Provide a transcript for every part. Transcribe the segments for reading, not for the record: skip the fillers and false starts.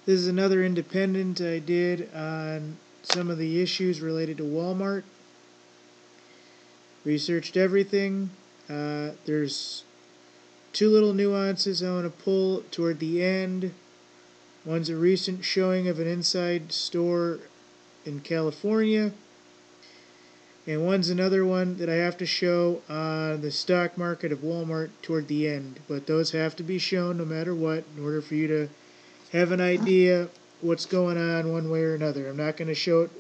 This is another independent I did on some of the issues related to Walmart. Researched everything. There's two little nuances I want to pull toward the end. One's a recent showing of an inside store in California, and one's another one that I have to show on the stock market of Walmart toward the end. But those have to be shown no matter what in order for you to have an idea what's going on one way or another. I'm not going to show it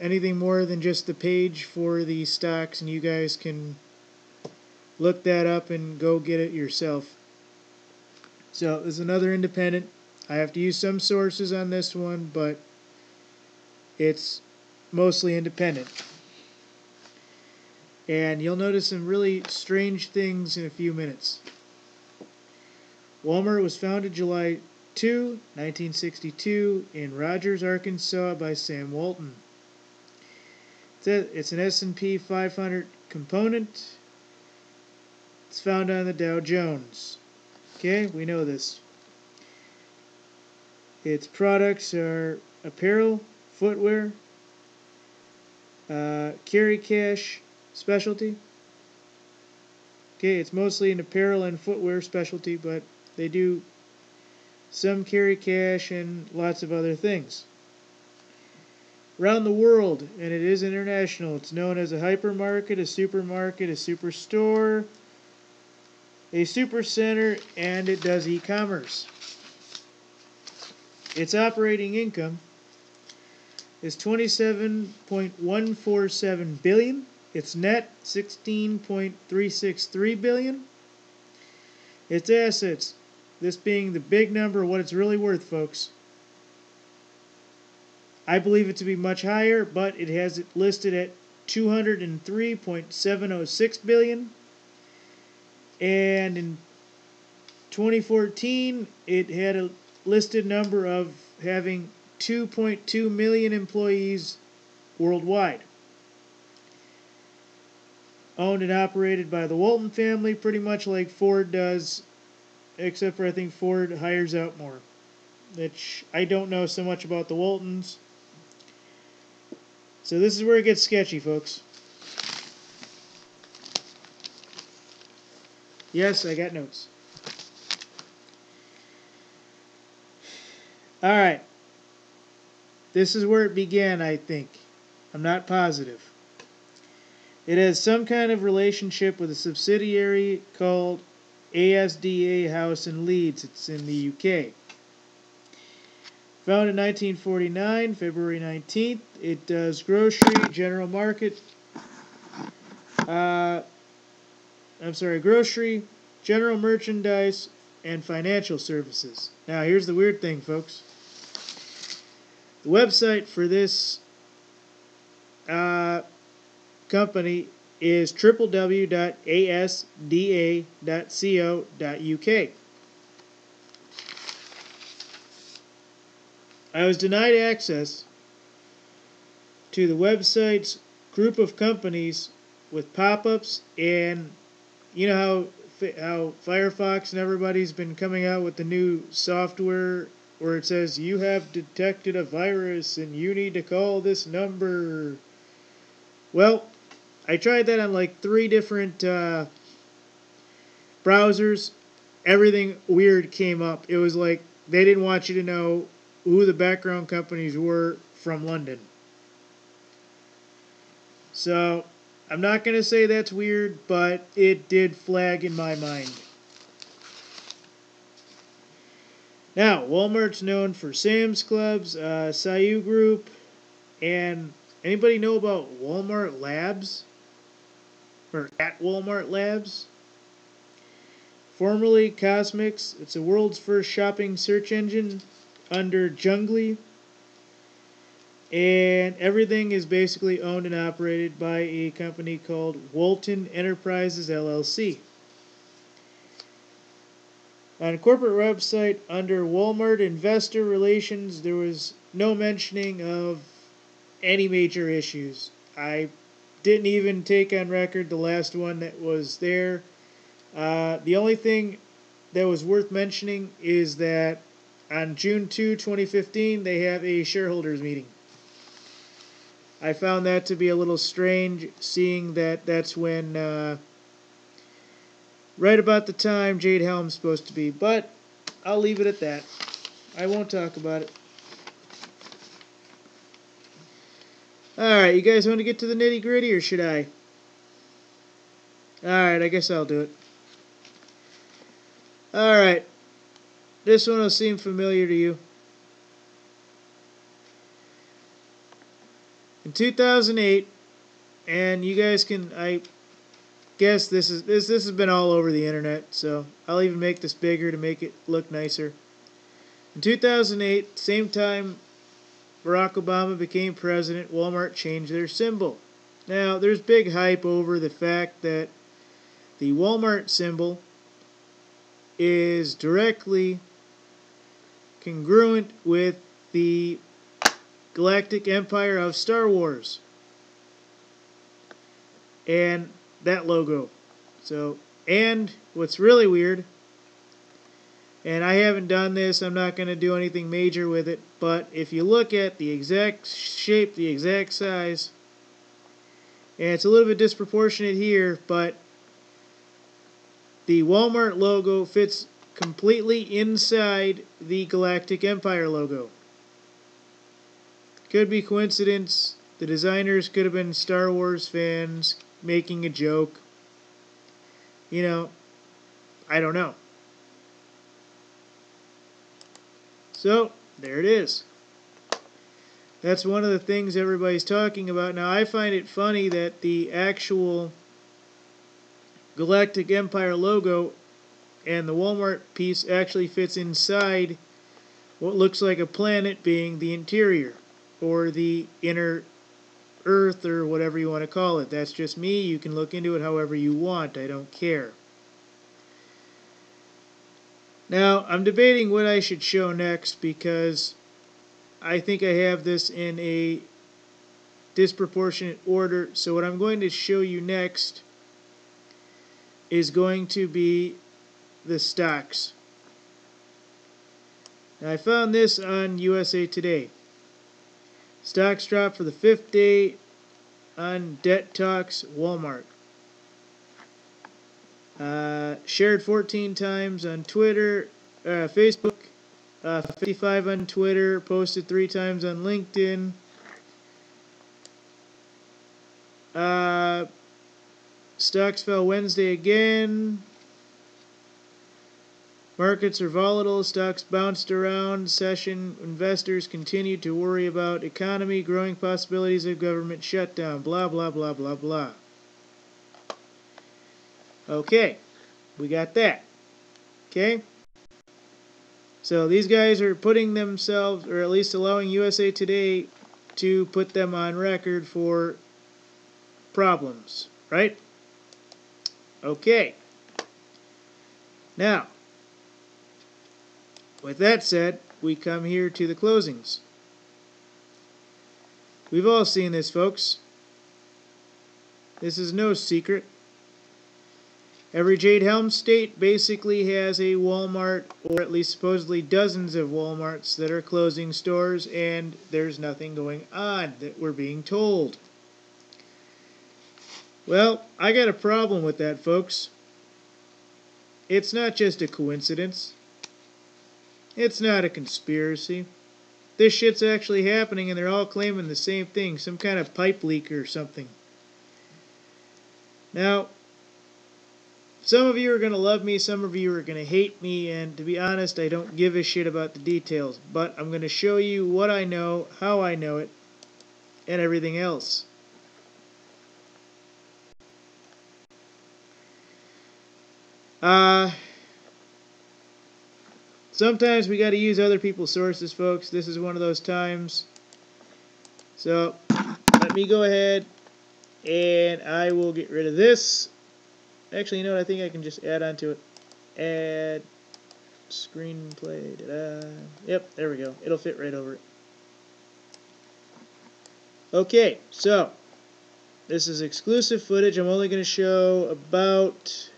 anything more than just the page for the stocks, and you guys can look that up and go get it yourself. So this is another independent. I have to use some sources on this one, but it's mostly independent. And you'll notice some really strange things in a few minutes. Walmart was founded July 2, 1962 in Rogers, Arkansas by Sam Walton. It's an S&P 500 component. It's found on the Dow Jones. Okay, we know this. Its products are apparel, footwear, carry cash specialty. Okay, it's mostly an apparel and footwear specialty, but they do some carry cash and lots of other things. Around the world, and it is international, it's known as a hypermarket, a supermarket, a superstore, a supercenter, and it does e-commerce. Its operating income is $27.147 billion. Its net $16.363 billion. Its assets, this being the big number, what it's really worth, folks. I believe it to be much higher, but it has it listed at $203.706 billion. And in 2014, it had a listed number of having 2.2 million employees worldwide. Owned and operated by the Walton family, pretty much like Ford does, except for I think Ford hires out more. Which I don't know so much about the Waltons. So this is where it gets sketchy, folks. Yes, I got notes. Alright. This is where it began, I think. I'm not positive. It has some kind of relationship with a subsidiary called ASDA House in Leeds. It's in the UK. Founded in 1949, February 19th. It does grocery, general market. Grocery, general merchandise, and financial services. Now, here's the weird thing, folks. The website for this company is www.asda.co.uk. I was denied access to the website's group of companies with pop-ups, and you know how Firefox and everybody's been coming out with the new software where it says you have detected a virus and you need to call this number. Well, I tried that on like 3 different browsers. Everything weird came up. It was like they didn't want you to know who the background companies were from London. So, I'm not going to say that's weird, but it did flag in my mind. Now, Walmart's known for Sam's Clubs, Sayu Group, and anybody know about Walmart Labs? Or at Walmart Labs? Formerly Cosmix, it's the world's first shopping search engine under Jungly. And everything is basically owned and operated by a company called Walton Enterprises, LLC. On a corporate website under Walmart Investor Relations, there was no mentioning of any major issues. I didn't even take on record the last one that was there. The only thing that was worth mentioning is that on June 2, 2015, they have a shareholders meeting. I found that to be a little strange, seeing that that's when, right about the time Jade Helm's supposed to be. But I'll leave it at that. I won't talk about it. Alright, you guys want to get to the nitty gritty, or should I? Alright, I guess I'll do it. Alright, this one will seem familiar to you. In 2008, and you guys can, I guess this has been all over the internet, so I'll even make this bigger to make it look nicer. In 2008, same time Barack Obama became president, Walmart changed their symbol. Now, there's big hype over the fact that the Walmart symbol is directly congruent with the Galactic Empire of Star Wars and that logo. So, and what's really weird, and I haven't done this, I'm not going to do anything major with it, but if you look at the exact shape, the exact size, and it's a little bit disproportionate here, but the Walmart logo fits completely inside the Galactic Empire logo. Could be coincidence. The designers could have been Star Wars fans making a joke. You know, I don't know. So, there it is. That's one of the things everybody's talking about. Now, I find it funny that the actual Galactic Empire logo and the Walmart piece actually fits inside what looks like a planet, being the interior, or the inner Earth, or whatever you want to call it. That's just me. You can look into it however you want. I don't care. Now, I'm debating what I should show next, because I think I have this in a disproportionate order. So what I'm going to show you next is going to be the stocks. Now, I found this on USA Today. Stocks dropped for the 5th day on Debt Talks Walmart. Shared 14 times on Twitter, Facebook, 55 on Twitter, posted 3 times on LinkedIn. Stocks fell Wednesday again. Markets are volatile. Stocks bounced around session. Investors continue to worry about economy, growing possibilities of government shutdown. Blah, blah, blah, blah, blah. Okay, we got that. Okay? So these guys are putting themselves, or at least allowing USA Today to put them on record for problems, right? Okay. Now, with that said, we come here to the closings. We've all seen this, folks. This is no secret. Every Jade Helm state basically has a Walmart, or at least supposedly dozens of Walmarts that are closing stores, and there's nothing going on that we're being told. Well, I got a problem with that, folks. It's not just a coincidence. It's not a conspiracy. This shit's actually happening, and they're all claiming the same thing, some kind of pipe leak or something. Now, some of you are going to love me, some of you are going to hate me, and to be honest, I don't give a shit about the details, but I'm going to show you what I know, how I know it, and everything else. Sometimes we got to use other people's sources, folks. This is one of those times. So, let me go ahead and I will get rid of this. Actually, you know what? I think I can just add on to it. Add screenplay. Yep, there we go. It'll fit right over it. Okay, so this is exclusive footage. I'm only going to show about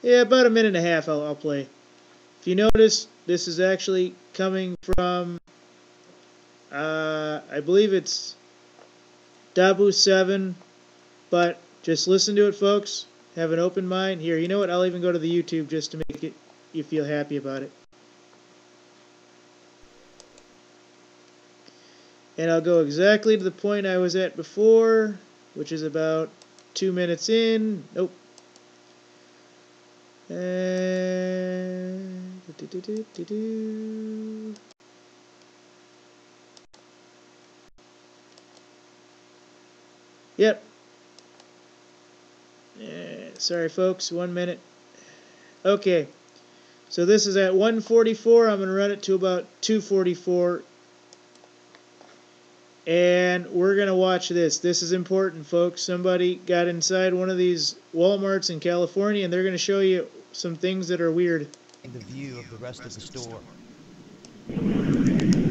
Yeah, about a minute and a half I'll play. If you notice, this is actually coming from, I believe it's Dabu 7, but just listen to it, folks. Have an open mind. Here, you know what? I'll even go to the YouTube just to make it you feel happy about it. And I'll go exactly to the point I was at before, which is about 2 minutes in. Nope. Yep. Sorry, folks. 1 minute. Okay. So this is at 1:44. I'm going to run it to about 2:44. And we're going to watch this. This is important, folks. Somebody got inside one of these Walmarts in California, and they're going to show you some things that are weird. The view of the rest of the store.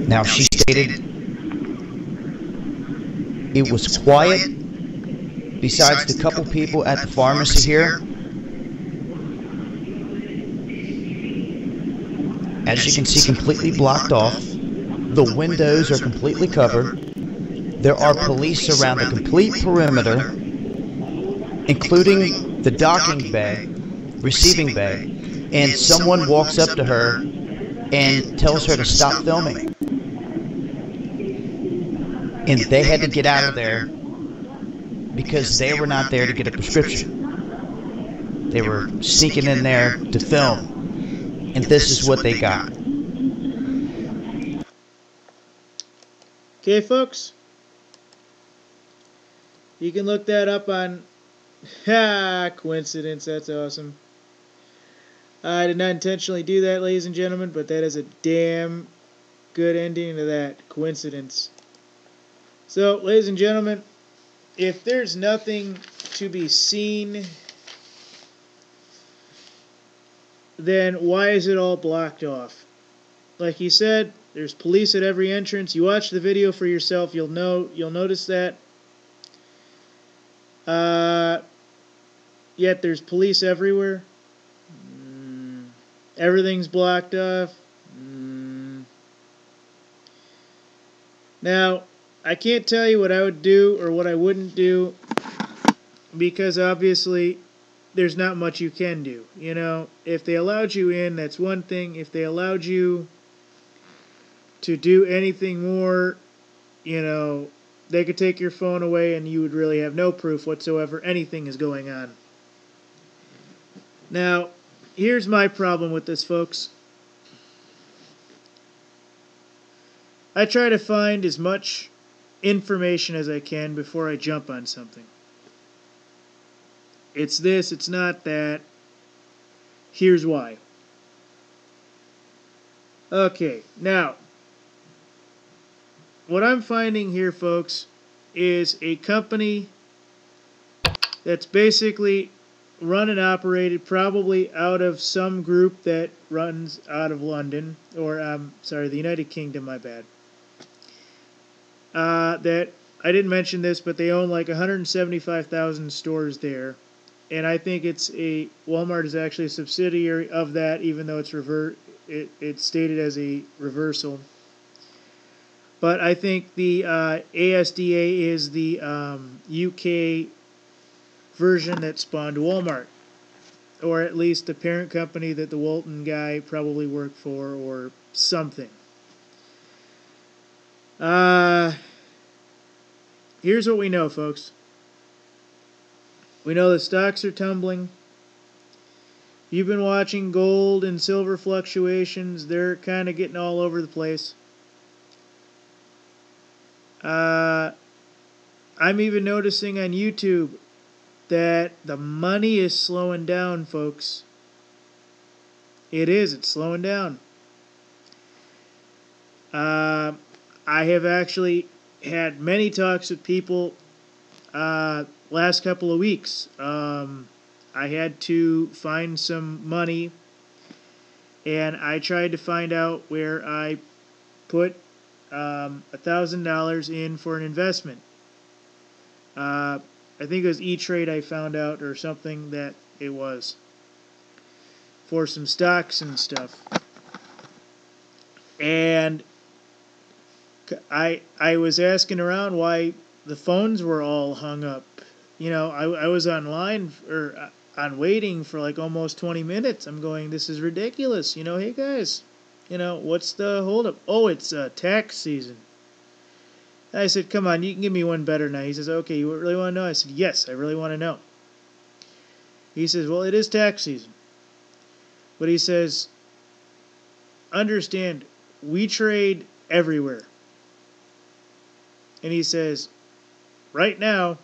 Now, she stated it was quiet, besides the couple people at the pharmacy here. As you can see, completely blocked off. The windows are completely covered. There are police around the complete perimeter, including the docking bay, receiving bay, and someone walks up to her and tells her to stop filming. And they had to get out of there because they were not there to get a prescription. They were sneaking in there to film, and this is what they got. Okay, folks? You can look that up on... coincidence, that's awesome. I did not intentionally do that, ladies and gentlemen, but that is a damn good ending to that. Coincidence. So, ladies and gentlemen, if there's nothing to be seen, then why is it all blocked off? Like he said, there's police at every entrance. You watch the video for yourself, you'll notice that. Yet there's police everywhere. Everything's blocked off. Now, I can't tell you what I would do or what I wouldn't do, because obviously there's not much you can do. You know, if they allowed you in, that's one thing. If they allowed you to do anything more, you know, they could take your phone away and you would really have no proof whatsoever anything is going on. Now, here's my problem with this, folks. I try to find as much information as I can before I jump on something. It's this, it's not that. Here's why. Okay, now, what I'm finding here, folks, is a company that's basically run and operated probably out of some group that runs out of London, or sorry, the United Kingdom, my bad. That I didn't mention this, but they own like 175,000 stores there, and I think Walmart is actually a subsidiary of that, even though it's stated as a reversal. But I think the ASDA is the UK version that spawned Walmart, or at least the parent company that the Walton guy probably worked for, or something. Here's what we know, folks. We know the stocks are tumbling. You've been watching gold and silver fluctuations. They're kind of getting all over the place. I'm even noticing on YouTube that the money is slowing down, folks. It's slowing down. I have actually had many talks with people last couple of weeks. I had to find some money, and I tried to find out where I put $1,000 in for an investment. I think it was E-Trade I found out or something that it was for some stocks and stuff. And I was asking around why the phones were all hung up. I was online or on waiting for like almost 20 minutes. I'm going, this is ridiculous. Hey guys, what's the holdup? Oh, it's tax season. I said, come on, you can give me one better now. He says, okay, you really want to know? I said, yes, I really want to know. He says, well, it is tax season. But he says, understand, we trade everywhere. And he says, right now,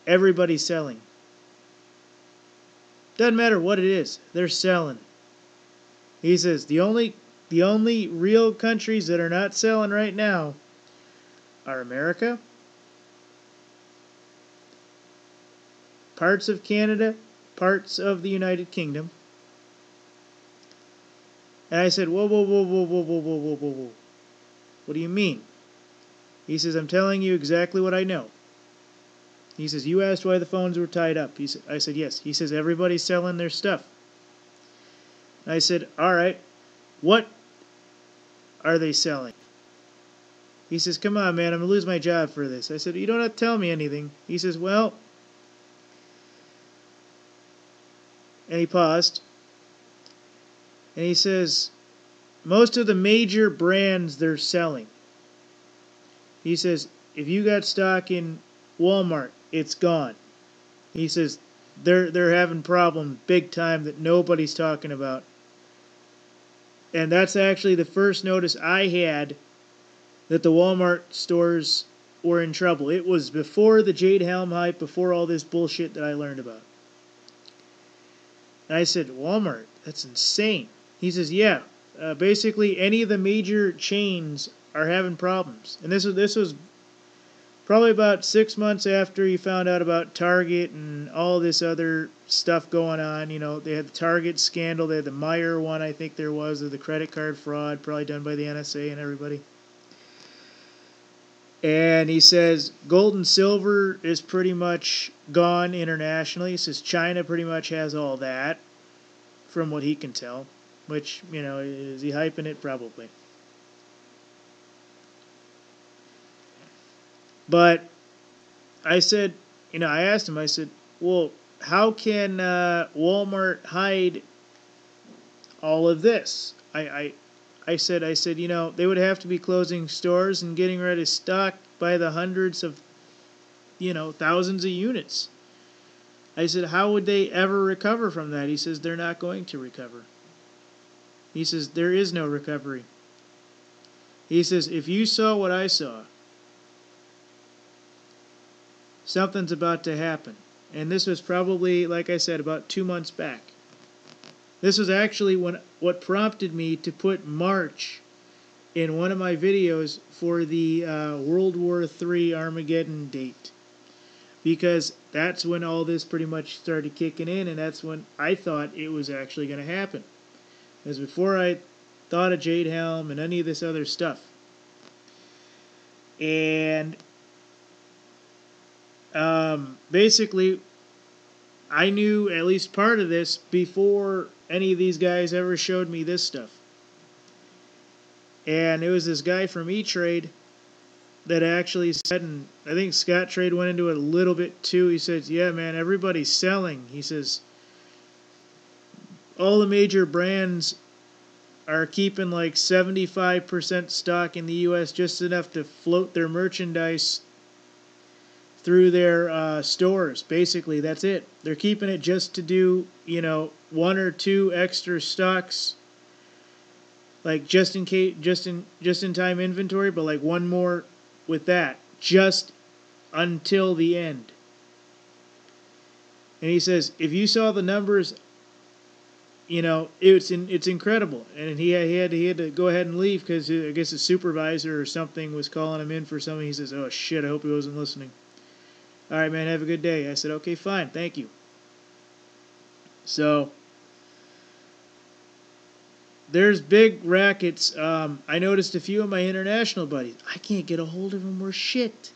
everybody's selling. Doesn't matter what it is, they're selling. He says, the only real countries that are not selling right now are America, parts of Canada, parts of the United Kingdom. And I said, whoa, whoa, whoa, whoa, whoa, whoa, whoa, whoa, whoa, whoa. What do you mean? He says, I'm telling you exactly what I know. He says, you asked why the phones were tied up. I said, yes. He says, everybody's selling their stuff. I said, all right, what are they selling? He says, come on, man, I'm going to lose my job for this. I said, you don't have to tell me anything. He says, well, and he paused, and he says, most of the major brands they're selling. He says, if you got stock in Walmart, it's gone. He says, they're having problems big time that nobody's talking about. And that's actually the first notice I had that the Walmart stores were in trouble. It was before the Jade Helm hype, before all this bullshit that I learned about. And I said, Walmart? That's insane. He says, yeah, basically any of the major chains are having problems. And this was probably about 6 months after he found out about Target and all this other stuff going on. They had the Target scandal. They had the Meyer one, I think there was, of the credit card fraud, probably done by the NSA and everybody. And he says gold and silver is pretty much gone internationally. He says China pretty much has all that, from what he can tell. Which, is he hyping it? Probably. But I said, I asked him, I said, well, how can Walmart hide all of this? I said, they would have to be closing stores and getting rid of stock by the hundreds of, thousands of units. I said, how would they ever recover from that? He says, they're not going to recover. He says, there is no recovery. He says, if you saw what I saw, something's about to happen. And this was probably, like I said, about 2 months back. This was actually what prompted me to put March in one of my videos for the World War III Armageddon date. Because that's when all this pretty much started kicking in, and that's when I thought it was actually going to happen. Because before I thought of Jade Helm and any of this other stuff. And basically, I knew at least part of this before any of these guys ever showed me this stuff. And it was this guy from E-Trade that actually said, and I think Scott Trade went into it a little bit too. He says, yeah, man, everybody's selling. He says, all the major brands are keeping like 75% stock in the U.S., just enough to float their merchandise through their stores. Basically, that's it. They're keeping it just to do, 1 or 2 extra stocks, like just in case, just in time inventory, but like one more with that, just until the end. And he says, if you saw the numbers, it's incredible. And he had to go ahead and leave because I guess his supervisor or something was calling him in for something. He says, oh shit, I hope he wasn't listening. All right, man, have a good day. I said, okay, fine, thank you. So there's big rackets. I noticed a few of my international buddies. I can't get a hold of them worth shit.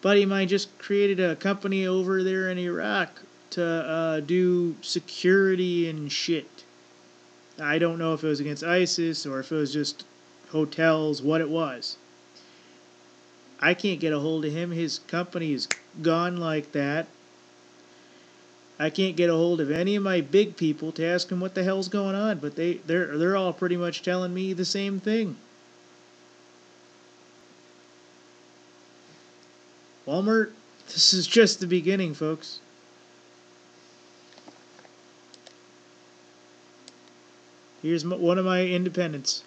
Buddy of mine just created a company over there in Iraq to do security and shit. I don't know if it was against ISIS or if it was just hotels, what it was. I can't get a hold of him. His company is gone like that. I can't get a hold of any of my big people to ask them what the hell's going on, but they're all pretty much telling me the same thing. Walmart, this is just the beginning, folks. Here's one of my independents.